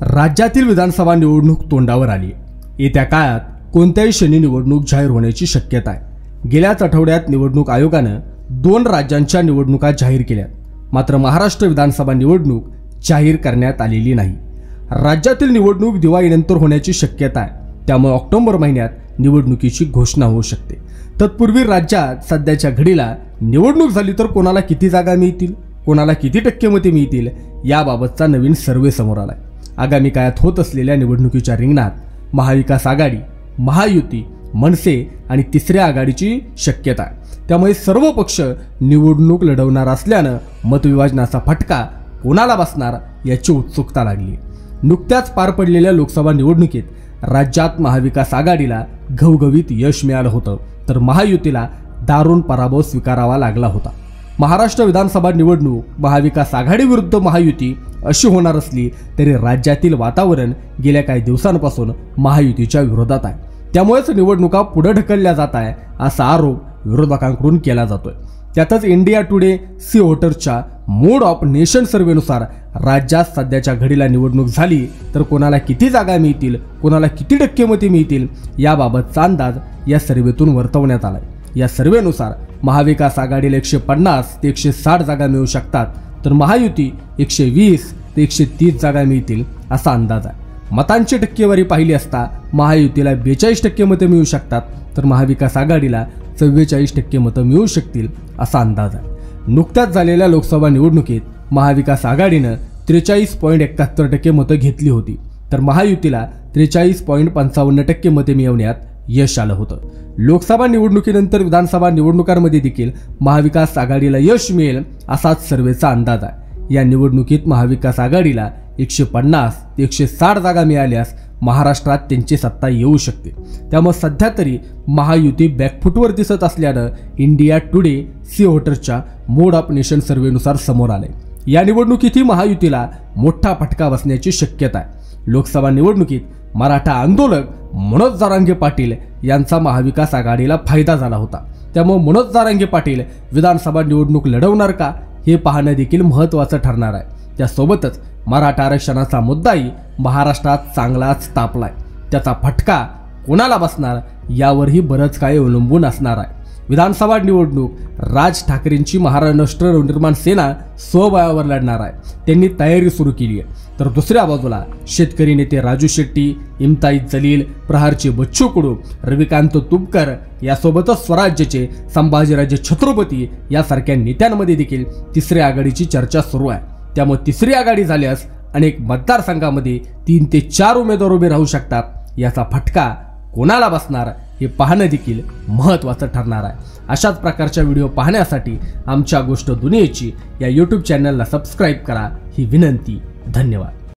राज्यातील विधानसभा निवडणूक तोंडावर आली। येत्या काळात कोणत्याही क्षणी निवडणूक जाहीर होण्याची शक्यता आहे। गेल्याच आठवड्यात निवडणूक आयोगाने 2 राज्यांच्या निवडणुका जाहीर केल्या, मात्र महाराष्ट्र विधानसभा निवडणूक जाहीर करण्यात आलेली नाही। राज्यातील निवडणूक दिवाळीनंतर होण्याची शक्यता आहे, त्यामुळे ऑक्टोबर महिन्यात निवडणुकीची घोषणा होऊ शकते। तत्पूर्वी राज्यात सध्याच्या घडीला निवडणूक झाली तर कोणाला किती जागा मिळतील, कोणाला किती टक्के मते मिळतील याबाबतचा नवीन सर्वे समोर आलाय। आगामी काळात होत असलेल्या निवडणुकीच्या रिंगणात महाविकास आघाडी, महायुती, मनसे आणि तिसऱ्या आघाडीची शक्यता आहे। त्यामुळे सर्व पक्ष निवडणूक लढवणार असल्यानं मतविभाजनाचा फटका कोणाला बसणार याची उत्सुकता लागली। नुकत्याच पार पडलेल्या लोकसभा निवडणुकीत राज्यात महाविकास आघाडीला घवघवीत यश मिळालं होतं, तर महायुतीला दारुण पराभव स्वीकारावा लागला होता। महाराष्ट्र विधानसभा निवडणूक महाविकास आघाडी विरुद्ध महायुती अशी होणार असली तरी राज्यातील वातावरण गेल्या काही दिवसांपासून महायुतीच्या विरोधात आहे। त्यामुळेच निवडणुका पुढे ढकलल्या जात आहे असा आरोप विरोधकांकडून केला जातोय। त्यातच इंडिया टुडे सी वोटरच्या मूड ऑफ नेशन सर्वेनुसार राज्यात सध्याच्या घडीला निवडणूक झाली तर कोणाला किती जागा मिळतील, कोणाला किती टक्के मते मिळतील याबाबतचा अंदाज या सर्वेतून वर्तवण्यात आलाय। या सर्वेनुसार महाविकास आघाडीला 150 ते 160 जागा मिळू शकतात, तर महायुती 120 ते 130 जागा मिळतील असा अंदाज आहे। मतांची टक्केवारी पाहिली असता महायुतीला 42% मते मिळू शकतात, तर महाविकास आघाडीला 44% मतं मिळू शकतील असा अंदाज आहे। नुकत्याच झालेल्या लोकसभा निवडणुकीत महाविकास आघाडीनं 43.71% मतं घेतली होती, तर महायुतीला 43.55% मते मिळवण्यात यश आलं होतं। लोकसभा निवडणुकीनंतर विधानसभा निवडणुकांमध्ये देखील महाविकास आघाडीला यश मिळेल असाच सर्वेचा अंदाज आहे। या निवडणुकीत महाविकास आघाडीला 150 ते 160 जागा मिळाल्यास महाराष्ट्रात त्यांची सत्ता येऊ शकते। त्यामुळे सध्या तरी महायुती बॅकफुटवर दिसत असल्यानं इंडिया टुडे सी वोटरच्या मूड ऑफ नेशन सर्वेनुसार समोर आले। या निवडणुकीतही महायुतीला मोठा फटका बसण्याची शक्यता आहे। लोकसभा निवडणुकीत मराठा आंदोलक मनोज जरांगे पाटील यांचा महाविकास आघाडीला फायदा झाला होता। त्यामुळे मनोज जरांगे पाटील विधानसभा निवडणूक लढवणार का हे पाहणं देखील महत्त्वाचं ठरणार आहे। त्यासोबतच मराठा आरक्षणाचा मुद्दाही महाराष्ट्रात चांगलाच तापलाय। त्याचा फटका कोणाला बसणार यावरही बरंच काही अवलंबून असणार आहे। विधानसभा निवडणूक राज ठाकरेंची महाराष्ट्र नवनिर्माण सेना स्वबळावर लढणार आहे, त्यांनी तयारी सुरू केली आहे। तर दुसऱ्या बाजूला शेतकरी नेते राजू शेट्टी, इम्ताईज जलील, प्रहारचे बच्चू कडू, रविकांत तुपकर यासोबतच स्वराज्याचे संभाजीराजे छत्रपती यासारख्या नेत्यांमध्ये देखील तिसऱ्या आघाडीची चर्चा सुरू आहे। त्यामुळे तिसरी आघाडी झाल्यास अनेक मतदारसंघामध्ये 3 ते 4 उमेदवार उभे राहू शकतात। याचा फटका कोणाला बसणार हे पाहणं देखील महत्त्वाचं ठरणार आहे। अशाच प्रकारच्या व्हिडिओ पाहण्यासाठी आमच्या गोष्ट दुनियेची या YouTube चॅनलला सबस्क्राईब करा ही विनंती। धन्यवाद।